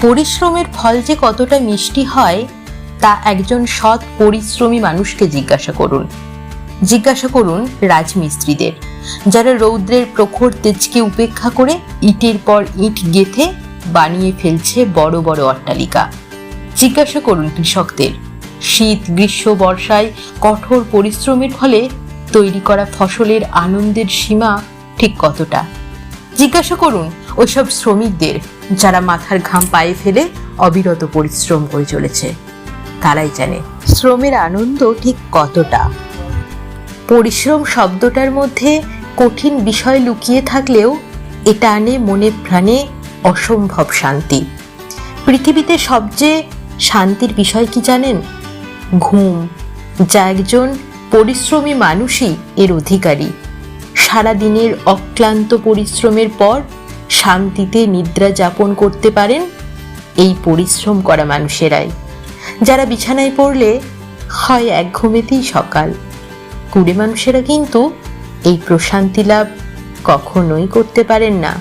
পরিশ্রমের ফল যে কতটা মিষ্টি হয় তা একজন সৎ পরিশ্রমী মানুষকে জিজ্ঞাসা করুন রাজমিস্ত্রিদের, যারা রৌদ্রের প্রখর তেজকে উপেক্ষা করে ইটের পর ইট গেঁথে বানিয়ে ফেলছে বড় বড় অট্টালিকা। জিজ্ঞাসা করুন কৃষকদের, শীত গ্রীষ্ম বর্ষায় কঠোর পরিশ্রমের ফলে তৈরি করা ফসলের আনন্দের সীমা ঠিক কতটা। জিজ্ঞাসা করুন ওইসব শ্রমিকদের, যারা মাথার ঘাম পায়ে ফেলে অবিরত পরিশ্রম করে চলেছে। তারাই জানে শ্রমের আনন্দ ঠিক কতটা। পরিশ্রম শব্দটার মধ্যে কঠিন বিষয় লুকিয়ে থাকলেও এটা আনে মনে প্রাণে অসম্ভব শান্তি। পৃথিবীতে সবচেয়ে শান্তির বিষয় কি জানেন? ঘুম, যা একজন পরিশ্রমী মানুষই এর অধিকারী। সারাদিনের অক্লান্ত পরিশ্রমের পর শান্তিতে নিদ্রা যাপন করতে পারেন এই পরিশ্রম করা মানুষেরাই, যারা বিছানায় পড়লে হয় এক ঘুমেতেই সকাল। কুড়ে মানুষেরা কিন্তু এই প্রশান্তি লাভ কখনোই করতে পারেন না।